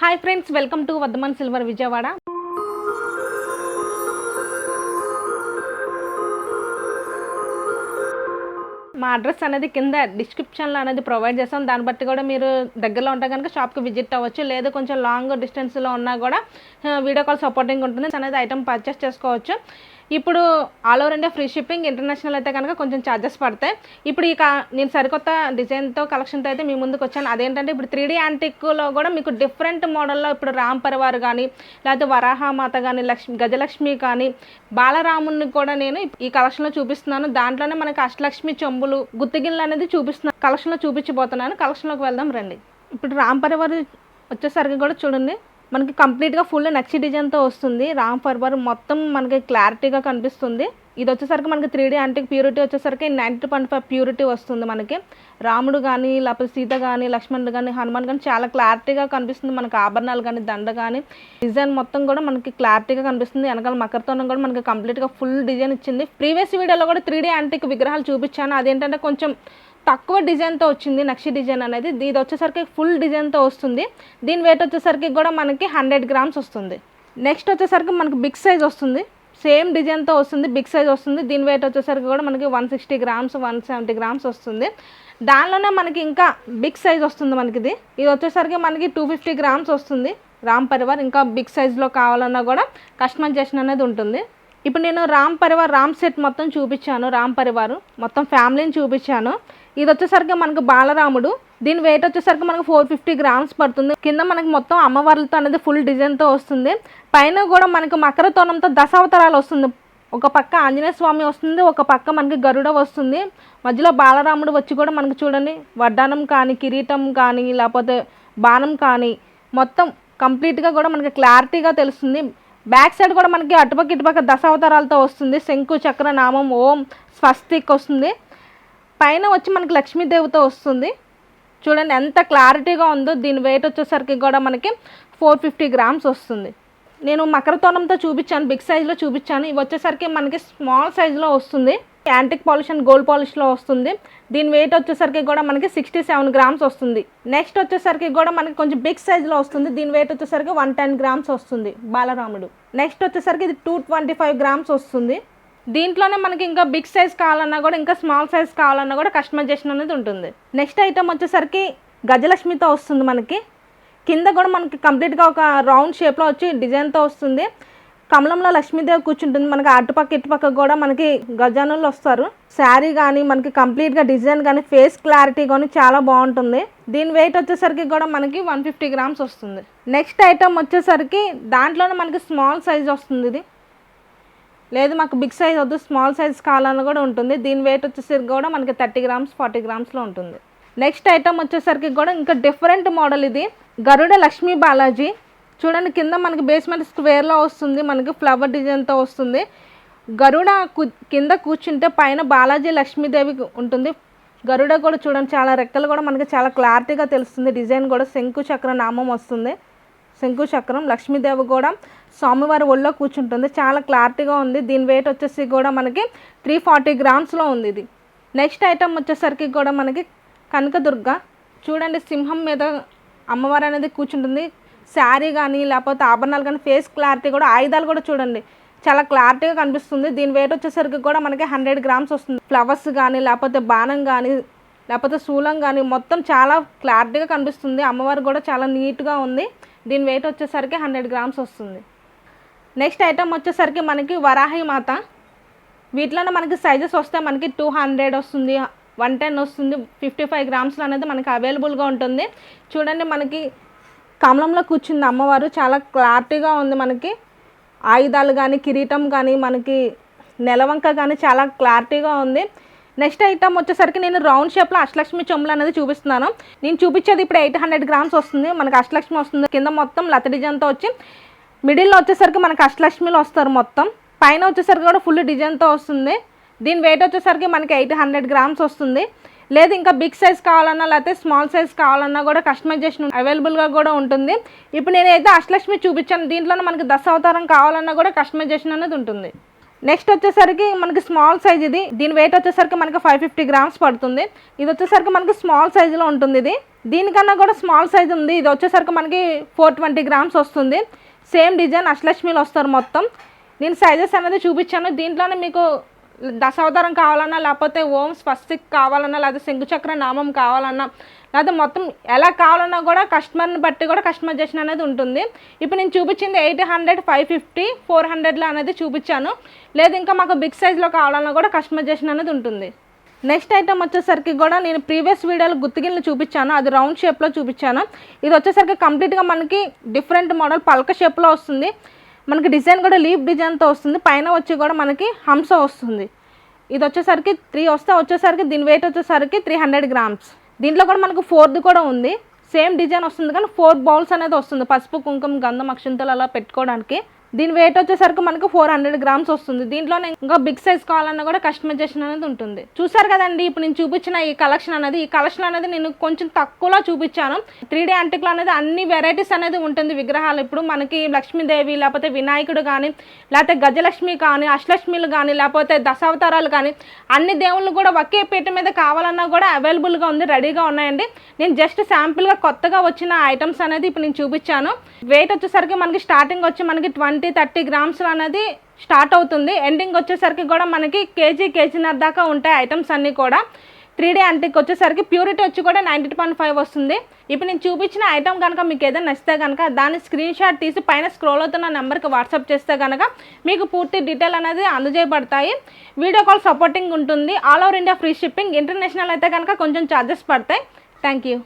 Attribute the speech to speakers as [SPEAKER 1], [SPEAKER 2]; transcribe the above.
[SPEAKER 1] Hi friends, welcome to Vardhaman silver Vijayawada. మా address అనేది కింద డిస్క్రిప్షన్లో అనేది ప్రొవైడ్ చేస్తాం. దాన్ని బట్టి కూడా మీరు దగ్గరలో ఉంటే కనుక షాప్కి విజిట్ అవ్వచ్చు. లేదు కొంచెం లాంగ్ డిస్టెన్స్లో ఉన్నా కూడా వీడియో కాల్ సపోర్టింగ్ ఉంటుంది. అనేది ఐటమ్ పర్చేస్ చేసుకోవచ్చు. ఇప్పుడు all over India free shipping, international అయితే కనుక కొంచెం ఛార్జెస్ పడతాయి. ఇప్పుడు నేను సరికొత్త డిజైన్తో కలెక్షన్తో అయితే మీ ముందుకు వచ్చాను. అదేంటంటే ఇప్పుడు 3D యాంటిక్లో కూడా మీకు డిఫరెంట్ మోడల్లో ఇప్పుడు రామ్ పరివార్ కానీ, లేకపోతే వరాహమాత కానీ, గజలక్ష్మి కానీ, బాలరాముని కూడా నేను ఈ కలెక్షన్లో చూపిస్తున్నాను. దాంట్లోనే మనకి అష్టలక్ష్మి చెంబులు, గుత్తిగిళ్ళు అనేది చూపిస్తున్నాను. కలెక్షన్లో చూపించబోతున్నాను. కలెక్షన్లోకి వెళ్దాం రండి. ఇప్పుడు రామ్ పరివార్ వచ్చేసరికి కూడా చూడండి, మనకి కంప్లీట్గా ఫుల్ నక్షి డిజైన్తో వస్తుంది. రామ్ పరివార్ మొత్తం మనకి క్లారిటీగా కనిపిస్తుంది. ఇది వచ్చేసరికి మనకి 3D యాంటిక్ ప్యూరిటీ వచ్చేసరికి 90.5 ప్యూరిటీ వస్తుంది. మనకి రాముడు కానీ, లేకపోతే సీత కానీ, లక్ష్మణుడు కానీ, హనుమాన్ కానీ చాలా క్లారిటీగా కనిపిస్తుంది. మనకి ఆభరణాలు కానీ, దండ కానీ, డిజైన్ మొత్తం కూడా మనకి క్లారిటీగా కనిపిస్తుంది. వెనకాల మకరతోనం కూడా మనకి కంప్లీట్గా ఫుల్ డిజైన్ ఇచ్చింది. ప్రీవియస్ వీడియోలో కూడా 3D యాంటిక్ విగ్రహాలు చూపించాను. అదేంటంటే కొంచెం తక్కువ డిజైన్తో వచ్చింది నక్షి డిజైన్ అనేది. ఇది వచ్చేసరికి ఫుల్ డిజైన్తో వస్తుంది. దీని వెయిట్ వచ్చేసరికి కూడా మనకి 100 గ్రామ్స్ వస్తుంది. నెక్స్ట్ వచ్చేసరికి మనకి బిగ్ సైజ్ వస్తుంది. సేమ్ డిజైన్తో వస్తుంది, బిగ్ సైజ్ వస్తుంది. దీని వెయిట్ వచ్చేసరికి కూడా మనకి 160 గ్రామ్స్ 170 గ్రామ్స్ వస్తుంది. దానిలోనే మనకి ఇంకా బిగ్ సైజ్ వస్తుంది. మనకి ఇది వచ్చేసరికి మనకి 250 గ్రామ్స్ వస్తుంది. రామ్ పరివార్ ఇంకా బిగ్ సైజ్లో కావాలన్నా కూడా కస్టమైజేషన్ అనేది ఉంటుంది. ఇప్పుడు నేను రామ్ పరివార్ రామ్ సెట్ మొత్తం చూపించాను. రామ్ పరివార్ మొత్తం ఫ్యామిలీని చూపించాను. ఇది వచ్చేసరికి మనకు బాలరాముడు. దీని వెయిట్ వచ్చేసరికి మనకు 450 గ్రామ్స్ పడుతుంది. కింద మనకి మొత్తం అమ్మవార్లతో అనేది ఫుల్ డిజైన్తో వస్తుంది. పైన కూడా మనకి మకరతోనంతో దశావతారాలు వస్తుంది. ఒక పక్క ఆంజనేయ స్వామి వస్తుంది, ఒక పక్క మనకి గరుడ వస్తుంది. మధ్యలో బాలరాముడు వచ్చి కూడా మనకి చూడండి వడ్డానం కానీ, కిరీటం కానీ, లేకపోతే బాణం కానీ మొత్తం కంప్లీట్గా కూడా మనకి క్లారిటీగా తెలుస్తుంది. బ్యాక్ సైడ్ కూడా మనకి అటుపక్క ఇటుపక్క దశావతారాలతో వస్తుంది. శంకు చక్ర నామం ఓం స్వస్తిక్ వస్తుంది. పైన వచ్చి మనకి లక్ష్మీదేవితో వస్తుంది. చూడండి ఎంత క్లారిటీగా ఉందో. దీని వెయిట్ వచ్చేసరికి కూడా మనకి 450 గ్రామ్స్ వస్తుంది. నేను మకరతోనంతో చూపించాను, బిగ్ సైజులో చూపించాను. ఇవి వచ్చేసరికి మనకి స్మాల్ సైజులో వస్తుంది. యాంటిక్ పాలిష్ అండ్ గోల్డ్ పాలిష్లో వస్తుంది. దీని వెయిట్ వచ్చేసరికి కూడా మనకి 67 గ్రామ్స్ వస్తుంది. నెక్స్ట్ వచ్చేసరికి కూడా మనకి కొంచెం బిగ్ సైజులో వస్తుంది. దీని వెయిట్ వచ్చేసరికి 110 గ్రామ్స్ వస్తుంది బాలరాముడు. నెక్స్ట్ వచ్చేసరికి ఇది 225 గ్రామ్స్ వస్తుంది. దీంట్లోనే మనకి ఇంకా బిగ్ సైజ్ కావాలన్నా కూడా, ఇంకా స్మాల్ సైజ్ కావాలన్నా కూడా కస్టమైజేషన్ అనేది ఉంటుంది. నెక్స్ట్ ఐటమ్ వచ్చేసరికి గజలక్ష్మితో వస్తుంది. మనకి కింద కూడా మనకి కంప్లీట్గా ఒక రౌండ్ షేప్లో వచ్చి డిజైన్తో వస్తుంది. కమలంలో లక్ష్మీదేవి కూర్చుంటుంది. మనకి అటుపక్క ఇటుపక్క కూడా మనకి గజానులు వస్తారు. శారీ కానీ మనకి కంప్లీట్గా డిజైన్ కానీ, ఫేస్ క్లారిటీ కానీ చాలా బాగుంటుంది. దీని వెయిట్ వచ్చేసరికి కూడా మనకి 150 గ్రామ్స్ వస్తుంది. నెక్స్ట్ ఐటమ్ వచ్చేసరికి దాంట్లోనే మనకి స్మాల్ సైజ్ వస్తుంది. ఇది లేదు మాకు బిగ్ సైజ్ వద్దు, స్మాల్ సైజ్ కావాలని కూడా ఉంటుంది. దీని వెయిట్ వచ్చేసరికి కూడా మనకి 30 గ్రామ్స్ 40 గ్రామ్స్లో ఉంటుంది. నెక్స్ట్ ఐటమ్ వచ్చేసరికి కూడా ఇంకా డిఫరెంట్ మోడల్. ఇది గరుడ లక్ష్మీ బాలాజీ. చూడండి కింద మనకి బేస్మెంట్ స్క్వేర్లో వస్తుంది. మనకి ఫ్లవర్ డిజైన్తో వస్తుంది. గరుడ కింద కూర్చుంటే పైన బాలాజీ లక్ష్మీదేవి ఉంటుంది. గరుడ కూడా చూడండి చాలా రెక్కలు కూడా మనకి చాలా క్లారిటీగా తెలుస్తుంది. డిజైన్ కూడా శంకు చక్ర నామం వస్తుంది. శంకు చక్రం లక్ష్మీదేవి కూడా స్వామివారి ఒళ్ళో కూర్చుంటుంది. చాలా క్లారిటీగా ఉంది. దీని వెయిట్ వచ్చేసి కూడా మనకి 340 గ్రామ్స్లో ఉంది. ఇది నెక్స్ట్ ఐటమ్ వచ్చేసరికి కూడా మనకి కనకదుర్గ. చూడండి సింహం మీద అమ్మవారు అనేది కూర్చుంటుంది. శారీ కానీ లేకపోతే ఆభరణాలు కానీ, ఫేస్ క్లారిటీ కూడా, ఆయుధాలు కూడా చూడండి చాలా క్లారిటీగా కనిపిస్తుంది. దీని వెయిట్ వచ్చేసరికి కూడా మనకి 100 గ్రామ్స్ వస్తుంది. ఫ్లవర్స్ కానీ లేకపోతే బాణం కానీ లేకపోతే శూలం కానీ మొత్తం చాలా క్లారిటీగా కనిపిస్తుంది. అమ్మవారు కూడా చాలా నీట్గా ఉంది. దీని వెయిట్ వచ్చేసరికి 100 గ్రామ్స్ వస్తుంది. నెక్స్ట్ ఐటమ్ వచ్చేసరికి మనకి వరాహి మాత. వీటిలోనే మనకి సైజెస్ వస్తే మనకి 200 వస్తుంది, 110 వస్తుంది. 55 గ్రామ్స్లో అనేది మనకి అవైలబుల్గా ఉంటుంది. చూడండి మనకి కమలంలో కూర్చుంది అమ్మవారు. చాలా క్లారిటీగా ఉంది. మనకి ఆయుధాలు కానీ, కిరీటం కానీ, మనకి నెలవంక కానీ చాలా క్లారిటీగా ఉంది. నెక్స్ట్ ఐటమ్ వచ్చేసరికి నేను రౌండ్ షేప్లో అష్టలక్ష్మి చెంబులు అనేది చూపిస్తున్నాను. నేను చూపించేది ఇప్పుడు 800 గ్రామ్స్ వస్తుంది. మనకి అష్టలక్ష్మి వస్తుంది. కింద మొత్తం లత డిజైన్తో వచ్చి మిడిల్లో వచ్చేసరికి మనకి అష్టలక్ష్మిలో వస్తారు. మొత్తం పైన వచ్చేసరికి కూడా ఫుల్ డిజైన్తో వస్తుంది. దీని వెయిట్ వచ్చేసరికి మనకి 800 గ్రామ్స్ వస్తుంది. లేదు ఇంకా బిగ్ సైజ్ కావాలన్నా లేకపోతే స్మాల్ సైజ్ కావాలన్నా కూడా కస్టమైజేషన్ అవైలబుల్గా కూడా ఉంటుంది. ఇప్పుడు నేనైతే అష్టలక్ష్మి చూపించాను. దీంట్లోనే మనకి దశావతారం కావాలన్నా కూడా కస్టమైజేషన్ అనేది ఉంటుంది. నెక్స్ట్ వచ్చేసరికి మనకి స్మాల్ సైజ్ ఇది, దీని వెయిట్ వచ్చేసరికి మనకి 550 గ్రామ్స్ పడుతుంది. ఇది వచ్చేసరికి మనకి స్మాల్ సైజులో ఉంటుంది. ఇది దీనికన్నా కూడా స్మాల్ సైజ్ ఉంది. ఇది వచ్చేసరికి మనకి 420 గ్రామ్స్ వస్తుంది. సేమ్ డిజైన్ అష్టలక్ష్మిలు వస్తారు మొత్తం. నేను సైజెస్ అనేది చూపించాను. దీంట్లోనే మీకు దశావతారం కావాలన్నా, లేకపోతే ఓం స్వస్తిక్ కావాలన్నా, లేకపోతే శంకుచక్ర నామం కావాలన్నా, లేకపోతే మొత్తం ఎలా కావాలన్నా కూడా కస్టమర్ని బట్టి కూడా కస్టమైజేషన్ అనేది ఉంటుంది. ఇప్పుడు నేను చూపించింది 800, 550, 400లో అనేది చూపించాను. లేదు ఇంకా మాకు బిగ్ సైజ్లో కావాలన్నా కూడా కస్టమైజేషన్ అనేది ఉంటుంది. నెక్స్ట్ ఐటమ్ వచ్చేసరికి కూడా నేను ప్రీవియస్ వీడియోలో గుత్తిగిళ్ళు చూపించాను, అది రౌండ్ షేప్లో చూపించాను. ఇది వచ్చేసరికి కంప్లీట్గా మనకి డిఫరెంట్ మోడల్ పల్క షేప్లో వస్తుంది. మనకి డిజైన్ కూడా లీఫ్ డిజైన్తో వస్తుంది. పైన వచ్చి కూడా మనకి హంస వస్తుంది. ఇది వచ్చేసరికి 3 వచ్చేసరికి దీని వెయిట్ వచ్చేసరికి 300 గ్రామ్స్. దీంట్లో కూడా మనకు 4ది కూడా ఉంది. సేమ్ డిజైన్ వస్తుంది కానీ 4 బౌల్స్ అనేది వస్తుంది. పసుపు, కుంకుమ, గంధం, అక్షింతలు అలా పెట్టుకోవడానికి. దీని వెయిట్ వచ్చేసరికి మనకు 400 గ్రామ్స్ వస్తుంది. దీంట్లోనే ఇంకా బిగ్ సైజ్ కావాలన్నా కూడా కస్టమైజేషన్ అనేది ఉంటుంది. చూసారు కదండి, ఇప్పుడు నేను చూపించిన ఈ కలెక్షన్ అనేది నేను కొంచెం తక్కువలో చూపించాను. 3D యాంటిక్లో అనేది అన్ని వెరైటీస్ అనేది ఉంటుంది విగ్రహాలు. ఇప్పుడు మనకి లక్ష్మీదేవి, లేకపోతే వినాయకుడు కానీ, లేకపోతే గజలక్ష్మి కానీ, అష్టలక్ష్మిలు కానీ, లేకపోతే దశావతారాలు కానీ, అన్ని దేవుళ్ళు కూడా ఒకే పీట మీద కావాలన్నా కూడా అవైలబుల్గా ఉంది, రెడీగా ఉన్నాయండి. నేను జస్ట్ శాంపుల్గా కొత్తగా వచ్చిన ఐటమ్స్ అనేది ఇప్పుడు నేను చూపించాను. వెయిట్ వచ్చేసరికి మనకి స్టార్టింగ్ వచ్చి మనకి 20-30 గ్రామ్స్ అనేది స్టార్ట్ అవుతుంది. ఎండింగ్ వచ్చేసరికి కూడా మనకి కేజీన్నర దాకా ఉంటాయి ఐటమ్స్ అన్నీ కూడా. 3D యాంటిక్ వచ్చేసరికి ప్యూరిటీ వచ్చి కూడా 90.5 వస్తుంది. ఇప్పుడు నేను చూపించిన ఐటమ్ కనుక మీకు ఏదైనా నచ్చితే కనుక దాన్ని స్క్రీన్ షాట్ తీసి పైన స్క్రోల్ అవుతున్న నెంబర్కి వాట్సాప్ చేస్తే కనుక మీకు పూర్తి డీటెయిల్ అనేది అందజేయబడతాయి. వీడియో కాల్ సపోర్టింగ్ ఉంటుంది. All over India free shipping. International అయితే కనుక కొంచెం ఛార్జెస్ పడతాయి. Thank you.